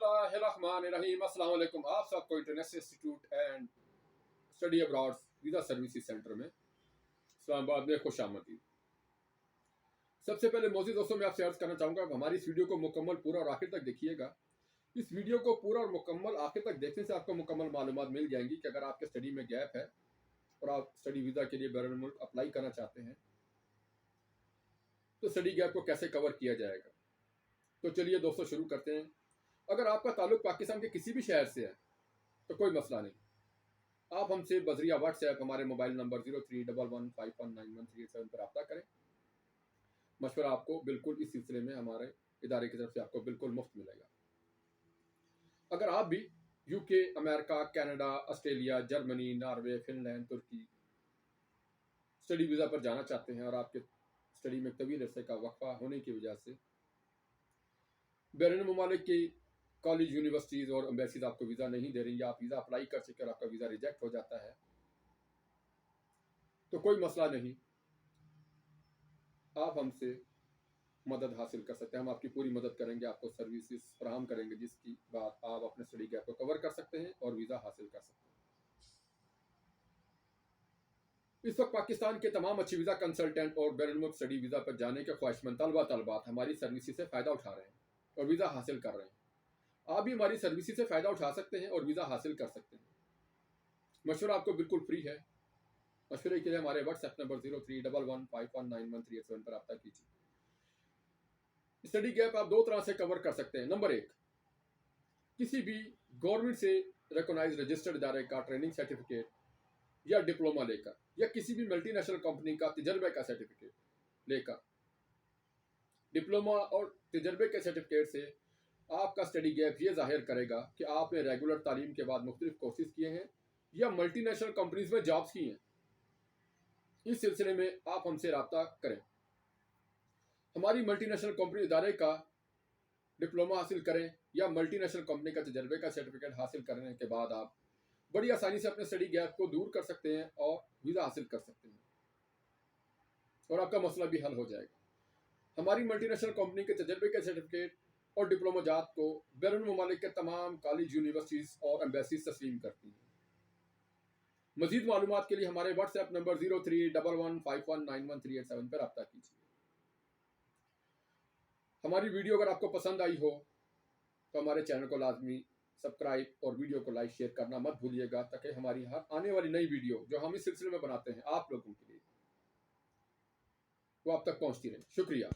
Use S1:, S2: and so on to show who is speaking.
S1: बिस्मिल्लाहिर्रहमानिर्रहीम। अस्सलाम वालेकुम। आप सबको international institute and study abroad visa services centre में इस्लामाबाद में खुश आमदीद। सबसे पहले मोज़ीद दोस्तों मैं आपसे अर्ज़ करना चाहूँगा कि हमारी इस वीडियो को मुकम्मल पूरा और आखिर तक देखिएगा। इस वीडियो को पूरा और मुकम्मल आखिर तक देखने से आपको मुकम्मल मालूमात मिल जाएंगी कि अगर आपके स्टडी में गैप है और आप स्टडी वीज़ा के लिए बैरून मुल्क अप्लाई करना चाहते हैं तो स्टडी गैप को कैसे कवर किया जाएगा। तो चलिए दोस्तों शुरू करते हैं। अगर आपका ताल्लुक पाकिस्तान के किसी भी शहर से है तो कोई मसला नहीं, आप हमसे बजरिया व्हाट्सएप हमारे मोबाइल नंबर 0311519137 पर रब्ता करें। मशवरा आपको बिल्कुल इस सिलसिले में हमारे इदारे की तरफ से आपको बिल्कुल मुफ्त मिलेगा। अगर आप भी UK, America, Canada, Australia, Germany, Norway, Finland, तुर्की स्टडी वीज़ा पर जाना चाहते हैं और आपके स्टडी में तवील अरसे का वक्फा होने की वजह से बैरून मुमालिक की कॉलेज, यूनिवर्सिटीज़ और एम्बेसीज आपको वीज़ा नहीं दे रही, या आप वीज़ा अप्लाई कर चुके और आपका वीज़ा रिजेक्ट हो जाता है, तो कोई मसला नहीं, आप हमसे मदद हासिल कर सकते हैं। हम आपकी पूरी मदद करेंगे, आपको सर्विसेज फराहम करेंगे जिसकी बात आप अपने स्टडी गैप को कवर कर सकते हैं और वीज़ा हासिल कर सकते हैं। इस वक्त पाकिस्तान के तमाम अच्छी वीज़ा कंसल्टेंट और बैरून मुल्क स्टडी वीज़ा पर जाने के ख्वाहिशमंद तलबात हमारी सर्विसेज से फ़ायदा उठा रहे हैं और वीज़ा हासिल कर रहे हैं। आप भी हमारी सर्विसेज से फ़ायदा उठा सकते हैं और वीज़ा हासिल कर सकते हैं। मशवरा आपको बिल्कुल फ्री है। मशवरे के लिए हमारे व्हाट्सएप नंबर 0311519137 पर रब्ता कीजिए। स्टडी गैप आप दो तरह से कवर कर सकते हैं। नंबर एक, किसी भी गवर्नमेंट से रिकॉग्नाइज्ड रजिस्टर्ड इदारे का ट्रेनिंग सर्टिफिकेट या डिप्लोमा लेकर, या किसी भी मल्टीनेशनल कंपनी का तजर्बे का सर्टिफिकेट लेकर। डिप्लोमा और तजर्बे के सर्टिफिकेट से आपका स्टडी गैप ये जाहिर करेगा कि आपने रेगुलर तालीम के बाद मुख्तलिफ कोर्सेज किए हैं या मल्टीनेशनल कंपनीज में जॉब्स की हैं। इस सिलसिले में आप हमसे रब्ता करें। हमारी मल्टीनेशनल कंपनी इदारे का डिप्लोमा हासिल करें या मल्टीनेशनल कंपनी का तजर्बे का सर्टिफिकेट हासिल करने के बाद आप बड़ी आसानी से अपने स्टडी गैप को दूर कर सकते हैं और वीज़ा हासिल कर सकते हैं और आपका मसला भी हल हो जाएगा। हमारी मल्टीनेशनल कंपनी के तजर्बे के सर्टिफिकेट और डिप्लोमा जात को बैरून मुमालिक के तमाम कॉलेज, यूनिवर्सिटीज़ और एम्बेसीज तस्लीम करती हैं। मज़ीद मालूमात के लिए हमारे व्हाट्सएप नंबर 0311519137 पर रब्ता कीजिए। हमारी वीडियो अगर आपको पसंद आई हो तो हमारे चैनल को लाजमी सब्सक्राइब और वीडियो को लाइक शेयर करना मत भूलिएगा, ताकि हमारी हर आने वाली नई वीडियो जो हम इस सिलसिले में बनाते हैं आप लोगों के लिए वो आप तक पहुंचती रहे। शुक्रिया।